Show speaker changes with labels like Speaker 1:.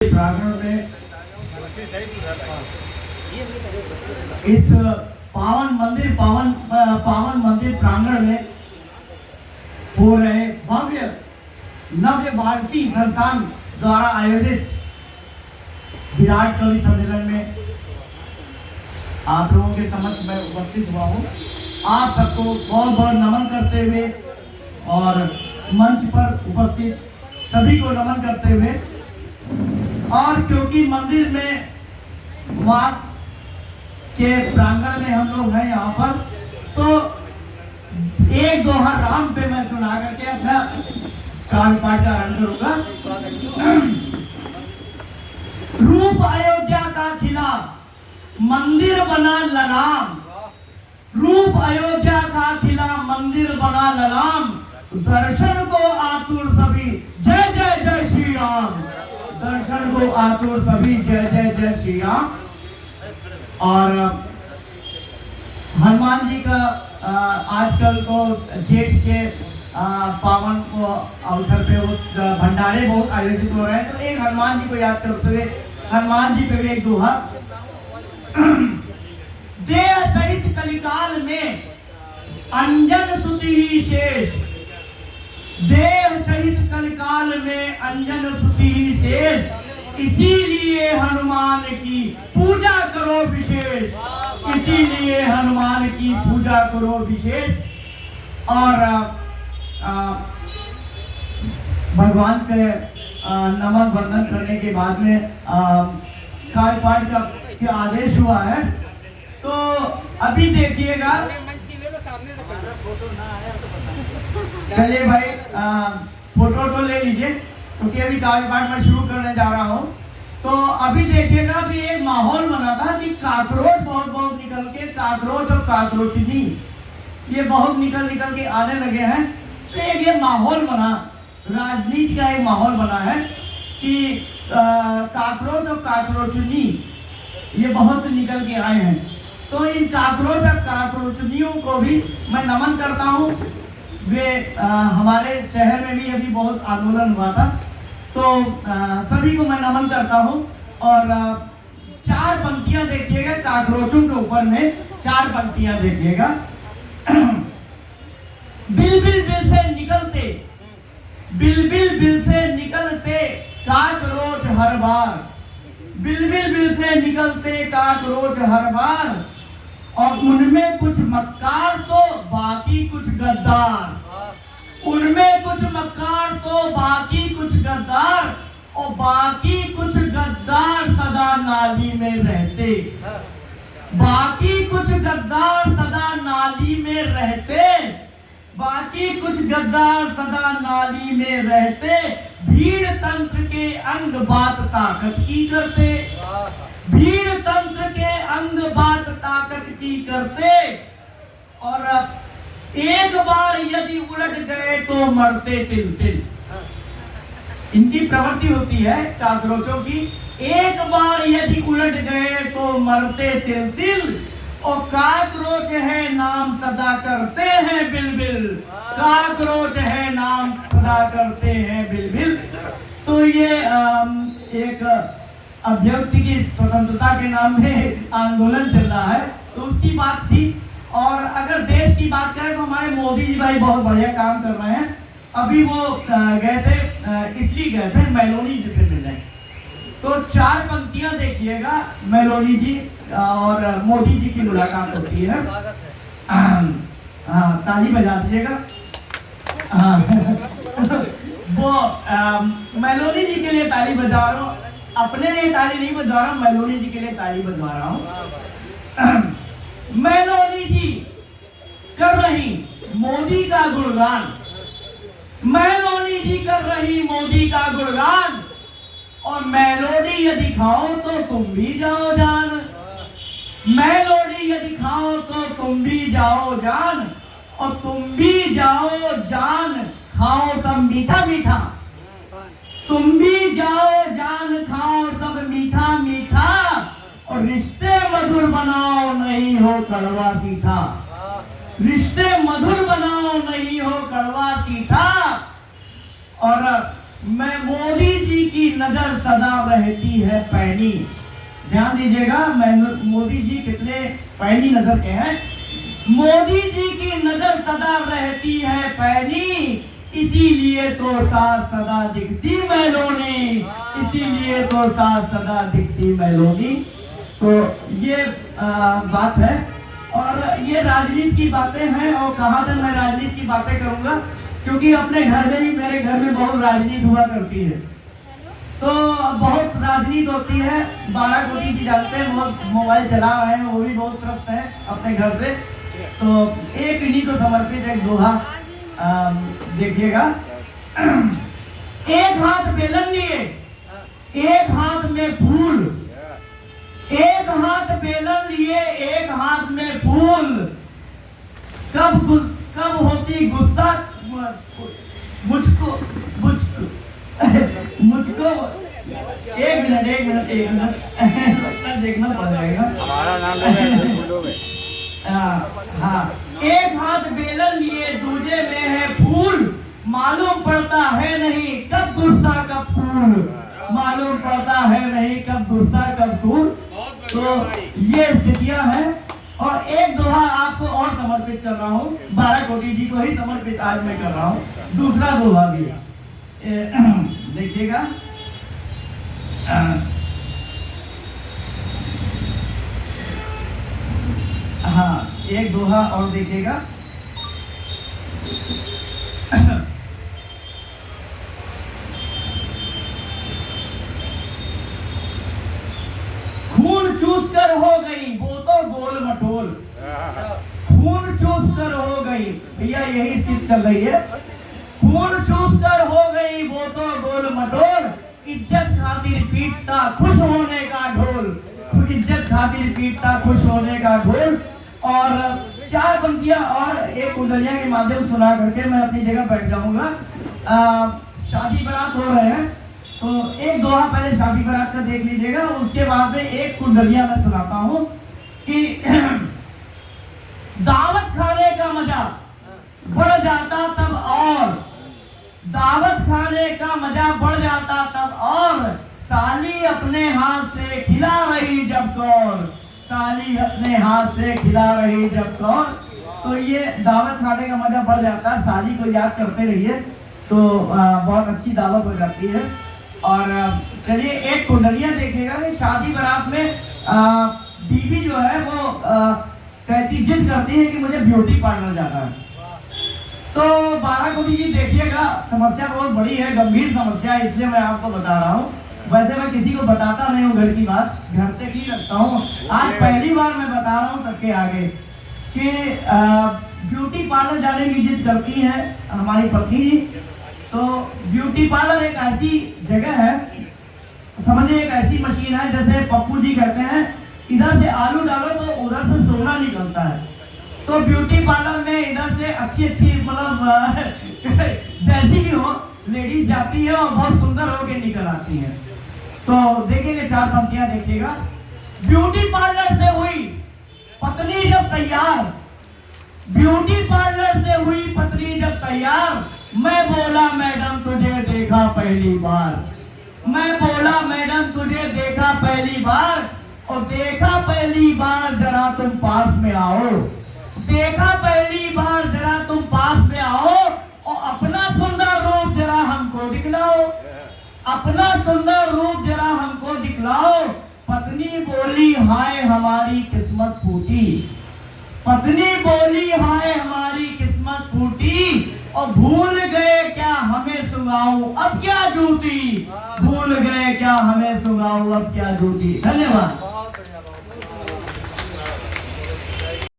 Speaker 1: प्रांगण में इस पावन मंदिर प्रांगण में हो रहे भव्य नव्य भारती संस्थान द्वारा आयोजित विराट कवि सम्मेलन में आप लोगों के समक्ष मैं उपस्थित हुआ हूँ। आप सबको बहुत बहुत नमन करते हुए और मंच पर उपस्थित सभी को नमन करते हुए, और क्योंकि मंदिर में मां के प्रांगण में हम लोग हैं यहाँ पर, तो एक दोहा राम पे मैं सुना करके अपना काव्यपाठ आरंभ करूंगा। रूप अयोध्या का खिला मंदिर बना ललाम, रूप अयोध्या का खिला मंदिर बना ललाम, दर्शन को आतुर सभी जय जय जय श्री राम, दर्शन को आतुर सभी जय जय जय श्री राम। और हनुमान जी का आजकल तो जेठ के पावन को अवसर पे उस भंडारे बहुत आयोजित हो रहे हैं, तो एक हनुमान जी को याद करते हुए हनुमान जी पे भी एक दोहा। देह सहित कलिकाल में अंजन सुति ही शेष, देव सहित कलिकाल में अंजन सुति ही शेष, इसीलिए हनुमान की पूजा करो विशेष, इसीलिए हनुमान की पूजा करो विशेष। और भगवान के नमन वंदन करने के बाद में कार्यपाठ का आदेश हुआ है, तो अभी देखिएगा। चलिए भाई फोटो तो ले लीजिए, क्योंकि अभी कार्यपाठ में शुरू करने जा रहा हूँ। तो अभी देखिएगा भी एक माहौल बना था कि काकरोच बहुत निकल के, काकरोच और काकरोचनी ये बहुत निकल के आने लगे हैं। तो एक ये माहौल बना, राजनीति का एक माहौल बना है कि काकरोच और काकरोचनी ये बहुत से निकल के आए हैं। तो इन काकरोच और काकरोचनियों को भी मैं नमन करता हूँ। वे हमारे शहर में भी अभी बहुत आंदोलन हुआ था, तो सभी को मैं नमन करता हूँ। और चार पंक्तियां देखिएगा काकरोचों के ऊपर में, चार पंक्तियां देखिएगा। बिलबिल बिल से निकलते, बिलबिल बिल से निकलते काकरोच हर बार, बिलबिल बिल से निकलते काकरोच हर बार, और उनमें कुछ मक्कार तो बाकी कुछ गद्दार, उनमें कुछ मक्कार तो बाकी कुछ गद्दार, और बाकी कुछ गद्दार सदा नाली में रहते, बाकी कुछ गद्दार सदा नाली में रहते, बाकी कुछ गद्दार सदा नाली में रहते, भीड़ तंत्र के अंग बात ताकत की करते, भीड़ तंत्र के अंग बात ताकत की करते, और एक बार यदि उलट गए तो मरते तिल तिल। इनकी प्रवृत्ति होती है काकरोचों की, एक बार यदि उलट गए तो मरते तिल तिल, और काकरोच है नाम सदा करते हैं बिलबिल, काकरोच है नाम सदा करते हैं बिलबिल। तो ये एक अभ्यर्थी की स्वतंत्रता के नाम में आंदोलन चल रहा है, तो उसकी बात थी। और अगर देश की बात करें तो हमारे मोदी जी भाई बहुत बढ़िया काम कर रहे हैं। अभी वो गए थे इटली गए थे मेलोनी जी से मिलने, तो चार पंक्तियां देखिएगा। मेलोनी जी और मोदी जी की मुलाकात होती है। हाँ ताली बजा दीजिएगा। वो मेलोनी जी के लिए ताली बजा रहा हूँ, अपने लिए ताली नहीं बजा रहा हूँ, मेलोनी जी के लिए ताली बजा रहा हूँ। मेलोनी जी कर रही मोदी का गुणगान, मेलोनी जी कर रही मोदी का गुणगान, और मेलोडी यदि खाओ तो तुम भी जाओ जान, मेलोडी यदि खाओ तो तुम भी जाओ जान, और तुम भी जाओ जान खाओ सब मीठा मीठा, तुम भी जाओ जान खाओ सब मीठा मीठा, और रिश्ते मधुर बनाओ नहीं हो कड़वा सीठा, रिश्ते मधुर बनाओ नहीं हो कड़वा सीठा। और मैं मोदी जी की नजर सदा रहती है पैनी। ध्यान दीजिएगा, मोदी जी कितने पैनी नजर के हैं। मोदी जी की नजर सदा रहती है पैनी, इसीलिए तो साथ सदा दिखती मैलोनी, इसीलिए तो साथ सदा दिखती मैलोनी। तो ये बात है, और ये राजनीति की बातें हैं। और कहाँ तक मैं राजनीति की बातें करूंगा, क्योंकि अपने घर में ही, मेरे घर में बहुत राजनीति हुआ करती है। तो बहुत राजनीति होती है। 12 कोटी जी जानते हैं, बहुत मोबाइल चला रहे हैं, वो भी बहुत त्रस्त है अपने घर से। तो एक इन्हीं को समर्पित एक दोहा देखिएगा। एक हाथ बेलन लिए, एक हाथ में फूल, एक हाथ बेलन लिए, एक हाथ में फूल। कब होती गुस्सा मुझको एक मिनट देखना पड़ जाएगा।
Speaker 2: हमारा नाम
Speaker 1: हाँ, एक हाथ बेलन लिए, दूजे में है फूल, मालूम पड़ता है नहीं कब गुस्सा कब फूल, मालूम पड़ता है नहीं कब गुस्सा कब फूल। तो ये स्थितियां हैं। और एक दोहा आपको और समर्पित कर रहा हूँ, 12 कोटी जी को ही समर्पित आज मैं कर रहा हूँ। दूसरा दोहा भी देखिएगा। हाँ, एक दोहा और देखिएगा। खून चूस कर हो गई वो तो गोल मटोल, खून चूस कर हो गई, भैया यही स्थिति चल रही है। खून चूस कर हो गई वो तो गोल मटोल, इज्जत खातिर पीटता खुश होने का ढोल, इज्जत खातिर पीटता खुश होने का ढोल। और 4 पंक्तियां और एक कुंडलिया के माध्यम सुना करके मैं अपनी जगह बैठ जाऊंगा। शादी बारात हो रहे हैं, तो एक दोहा पहले शादी बारात का देख लीजिएगा, उसके बाद में एक कुंडलिया मैं सुनाता हूँ कि दावत खाने का मजा बढ़ जाता तब और, दावत खाने का मजा बढ़ जाता तब और, साली अपने हाथ से खिला रही जब कौर, साली अपने हाथ से खिला रही जब कौर। तो ये दावत खाने का मजा बढ़ जाता है, साली को याद करते रहिए तो बहुत अच्छी दावत हो जाती है। और चलिए एक कुंडलियां देखिएगा कि शादी बारात में बीवी जो है वो कहती जिद करती है कि मुझे ब्यूटी पार्लर जाना है। तो 12 कोटी जी देखिएगा, समस्या बहुत बड़ी है, गंभीर समस्या है, इसलिए मैं आपको बता रहा हूँ। वैसे मैं किसी को बताता नहीं हूँ घर की बात, घर तक ही रखता हूँ। आज पहली बार मैं बता रहा हूँ सबके आगे कि ब्यूटी पार्लर जाने की जिद करती है हमारी पत्नी जी। तो ब्यूटी पार्लर एक ऐसी जगह है, समझिए एक ऐसी मशीन है, जैसे पप्पू जी कहते हैं इधर से आलू डालो तो उधर से सोना निकलता है। तो ब्यूटी पार्लर में इधर से अच्छी मतलब जैसी भी हो लेडीज जाती है और बहुत सुंदर होके निकल आती है। तो देखिएगा 4 पंक्तियां देखिएगा। ब्यूटी पार्लर से हुई पत्नी जब तैयार, ब्यूटी पार्लर से हुई पत्नी जब तैयार, मैं बोला मैडम तुझे देखा पहली बार, मैं बोला मैडम तुझे देखा पहली बार, और देखा पहली बार जरा तुम पास में आओ, देखा पहली बार जरा तुम पास में आओ, और अपना सुंदर रूप जरा हमको दिखलाओ, अपना सुंदर रूप जरा हमको दिखलाओ। पत्नी बोली हाय हमारी किस्मत फूटी, पत्नी बोली हाय हमारी किस्मत फूटी, और भूल गए क्या हमें सुनाऊं अब क्या जूती, भूल गए क्या हमें सुनाऊं अब क्या जूती। धन्यवाद।